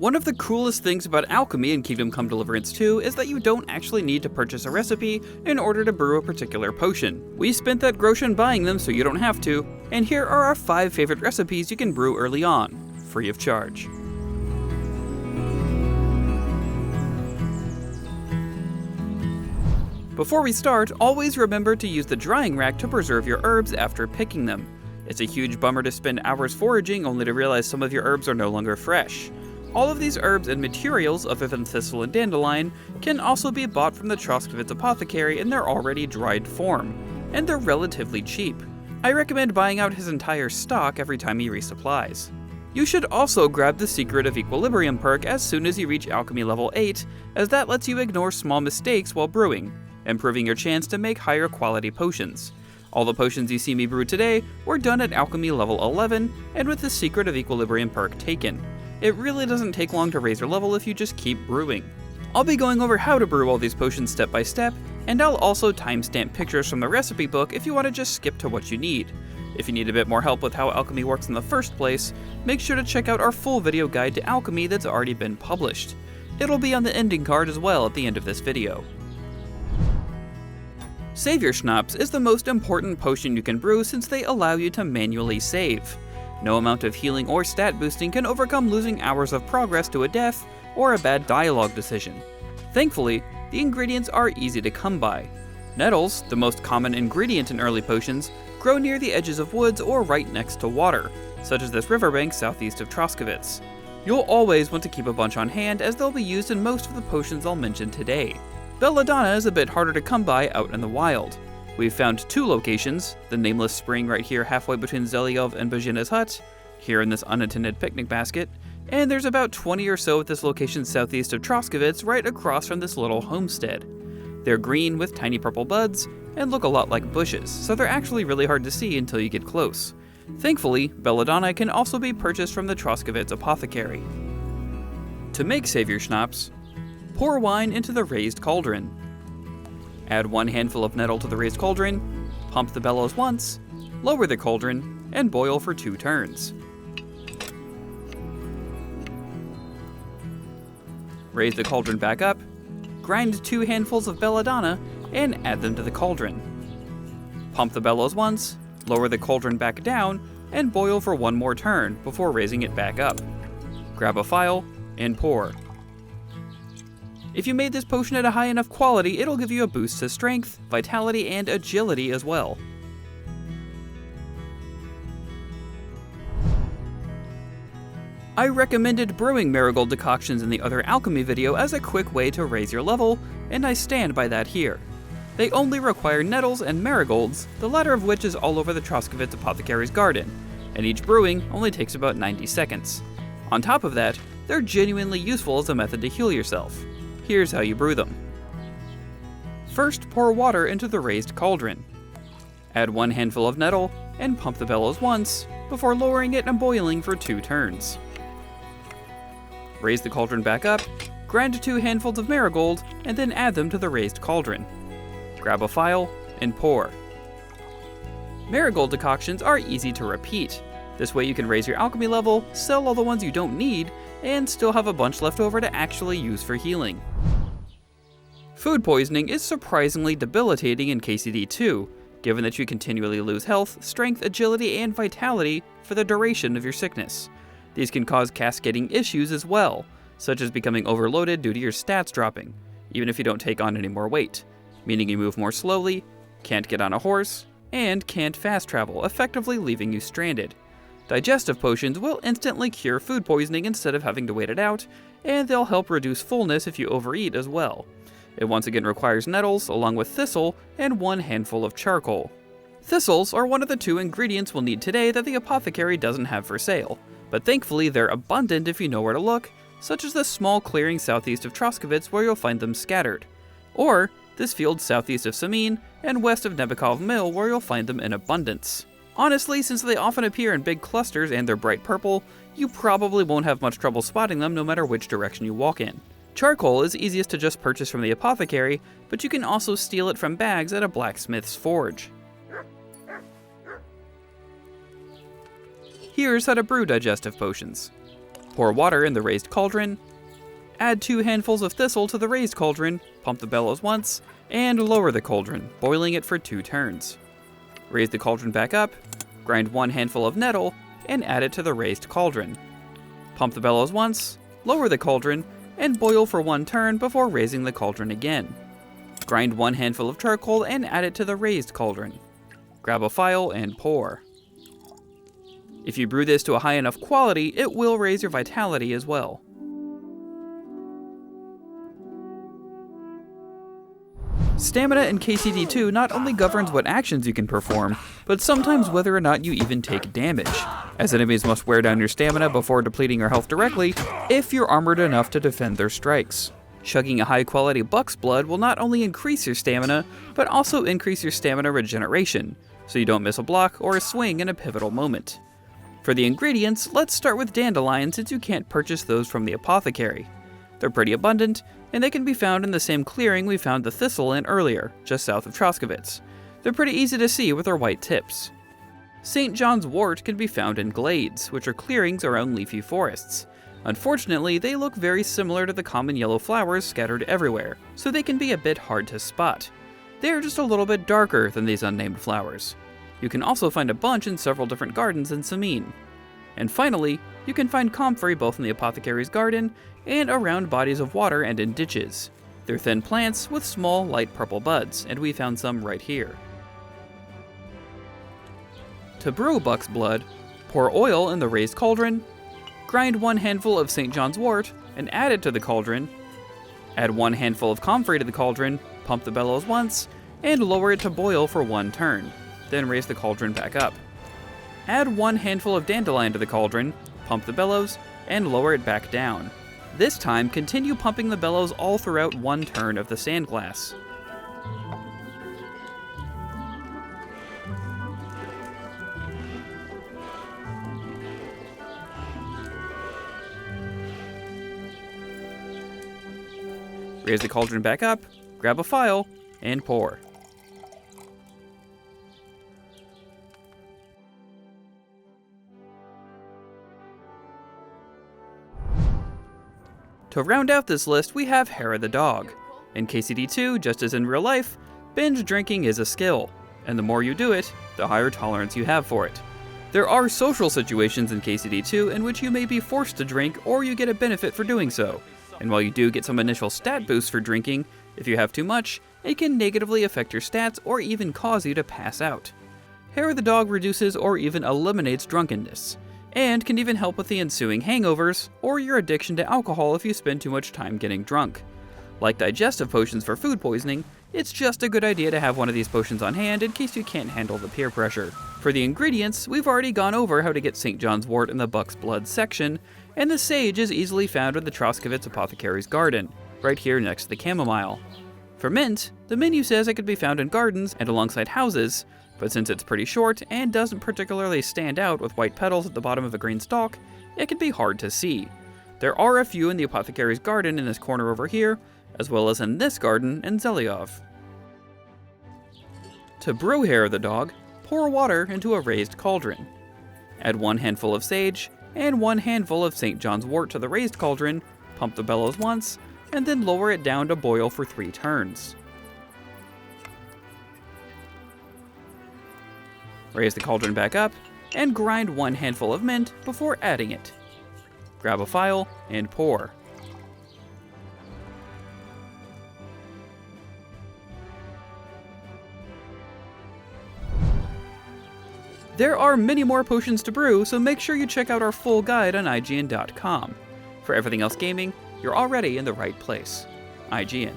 One of the coolest things about Alchemy in Kingdom Come Deliverance 2 is that you don't actually need to purchase a recipe in order to brew a particular potion. We spent that groschen buying them so you don't have to, and here are our 5 favorite recipes you can brew early on, free of charge. Before we start, always remember to use the drying rack to preserve your herbs after picking them. It's a huge bummer to spend hours foraging only to realize some of your herbs are no longer fresh. All of these herbs and materials, other than thistle and dandelion, can also be bought from the Troskovitz apothecary in their already dried form, and they're relatively cheap. I recommend buying out his entire stock every time he resupplies. You should also grab the Secret of Equilibrium perk as soon as you reach Alchemy level 8, as that lets you ignore small mistakes while brewing, improving your chance to make higher quality potions. All the potions you see me brew today were done at Alchemy level 11, and with the Secret of Equilibrium perk taken. It really doesn't take long to raise your level if you just keep brewing. I'll be going over how to brew all these potions step by step, and I'll also timestamp pictures from the recipe book if you want to just skip to what you need. If you need a bit more help with how alchemy works in the first place, make sure to check out our full video guide to alchemy that's already been published. It'll be on the ending card as well at the end of this video. Saviour Schnapps is the most important potion you can brew since they allow you to manually save. No amount of healing or stat boosting can overcome losing hours of progress to a death or a bad dialogue decision. Thankfully, the ingredients are easy to come by. Nettles, the most common ingredient in early potions, grow near the edges of woods or right next to water, such as this riverbank southeast of Troskovitz. You'll always want to keep a bunch on hand as they'll be used in most of the potions I'll mention today. Belladonna is a bit harder to come by out in the wild. We've found 2 locations, the nameless spring right here halfway between Zelyov and Bajina's hut, here in this unattended picnic basket, and there's about 20 or so at this location southeast of Troskovitz right across from this little homestead. They're green with tiny purple buds, and look a lot like bushes, so they're actually really hard to see until you get close. Thankfully, belladonna can also be purchased from the Troskovitz apothecary. To make Saviour Schnapps, pour wine into the raised cauldron. Add 1 handful of nettle to the raised cauldron, pump the bellows once, lower the cauldron, and boil for 2 turns. Raise the cauldron back up, grind 2 handfuls of belladonna, and add them to the cauldron. Pump the bellows once, lower the cauldron back down, and boil for 1 more turn before raising it back up. Grab a phial, and pour. If you made this potion at a high enough quality, it'll give you a boost to strength, vitality, and agility as well. I recommended brewing Marigold Decoctions in the other alchemy video as a quick way to raise your level, and I stand by that here. They only require nettles and marigolds, the latter of which is all over the Troskovitz apothecary's garden, and each brewing only takes about 90 seconds. On top of that, they're genuinely useful as a method to heal yourself. Here's how you brew them. First, pour water into the raised cauldron. Add 1 handful of nettle, and pump the bellows once, before lowering it and boiling for 2 turns. Raise the cauldron back up, grind 2 handfuls of marigold, and then add them to the raised cauldron. Grab a phial, and pour. Marigold decoctions are easy to repeat. This way you can raise your alchemy level, sell all the ones you don't need, and still have a bunch left over to actually use for healing. Food poisoning is surprisingly debilitating in KCD 2, given that you continually lose health, strength, agility, and vitality for the duration of your sickness. These can cause cascading issues as well, such as becoming overloaded due to your stats dropping, even if you don't take on any more weight, meaning you move more slowly, can't get on a horse, and can't fast travel, effectively leaving you stranded. Digestive potions will instantly cure food poisoning instead of having to wait it out, and they'll help reduce fullness if you overeat as well. It once again requires nettles, along with thistle, and 1 handful of charcoal. Thistles are one of the 2 ingredients we'll need today that the apothecary doesn't have for sale, but thankfully they're abundant if you know where to look, such as this small clearing southeast of Troskovitz where you'll find them scattered, or this field southeast of Samin and west of Nebekov Mill where you'll find them in abundance. Honestly, since they often appear in big clusters and they're bright purple, you probably won't have much trouble spotting them no matter which direction you walk in. Charcoal is easiest to just purchase from the apothecary, but you can also steal it from bags at a blacksmith's forge. Here's how to brew digestive potions. Pour water in the raised cauldron. Add 2 handfuls of thistle to the raised cauldron, pump the bellows once, and lower the cauldron, boiling it for 2 turns. Raise the cauldron back up, grind 1 handful of nettle, and add it to the raised cauldron. Pump the bellows once, lower the cauldron, and boil for 1 turn before raising the cauldron again. Grind 1 handful of charcoal and add it to the raised cauldron. Grab a phial and pour. If you brew this to a high enough quality, it will raise your vitality as well. Stamina in KCD2 not only governs what actions you can perform, but sometimes whether or not you even take damage, as enemies must wear down your stamina before depleting your health directly if you're armored enough to defend their strikes. Chugging a high-quality buck's blood will not only increase your stamina, but also increase your stamina regeneration, so you don't miss a block or a swing in a pivotal moment. For the ingredients, let's start with dandelions since you can't purchase those from the apothecary. They're pretty abundant, and they can be found in the same clearing we found the thistle in earlier, just south of Troskowitz. They're pretty easy to see with their white tips. St. John's wort can be found in glades, which are clearings around leafy forests. Unfortunately, they look very similar to the common yellow flowers scattered everywhere, so they can be a bit hard to spot. They are just a little bit darker than these unnamed flowers. You can also find a bunch in several different gardens in Samine. And finally, you can find comfrey both in the apothecary's garden and around bodies of water and in ditches. They're thin plants with small, light purple buds, and we found some right here. To brew buck's blood, pour oil in the raised cauldron, grind 1 handful of St. John's wort and add it to the cauldron, add 1 handful of comfrey to the cauldron, pump the bellows once, and lower it to boil for 1 turn, then raise the cauldron back up. Add 1 handful of dandelion to the cauldron, pump the bellows, and lower it back down. This time, continue pumping the bellows all throughout 1 turn of the sandglass. Raise the cauldron back up, grab a phial, and pour. To round out this list, we have Hair of the Dog. In KCD2, just as in real life, binge drinking is a skill, and the more you do it, the higher tolerance you have for it. There are social situations in KCD2 in which you may be forced to drink or you get a benefit for doing so, and while you do get some initial stat boosts for drinking, if you have too much, it can negatively affect your stats or even cause you to pass out. Hair of the Dog reduces or even eliminates drunkenness, and can even help with the ensuing hangovers, or your addiction to alcohol if you spend too much time getting drunk. Like digestive potions for food poisoning, it's just a good idea to have one of these potions on hand in case you can't handle the peer pressure. For the ingredients, we've already gone over how to get St. John's wort in the buck's blood section, and the sage is easily found in the Troskowitz apothecary's garden, right here next to the chamomile. For mint, the menu says it could be found in gardens and alongside houses, but since it's pretty short and doesn't particularly stand out with white petals at the bottom of a green stalk, it can be hard to see. There are a few in the apothecary's garden in this corner over here, as well as in this garden in Zelyov. To brew Hair of the Dog, pour water into a raised cauldron. Add 1 handful of sage and 1 handful of St. John's wort to the raised cauldron, pump the bellows once, and then lower it down to boil for 3 turns. Raise the cauldron back up, and grind 1 handful of mint before adding it. Grab a phial and pour. There are many more potions to brew, so make sure you check out our full guide on IGN.com. For everything else gaming, you're already in the right place. IGN.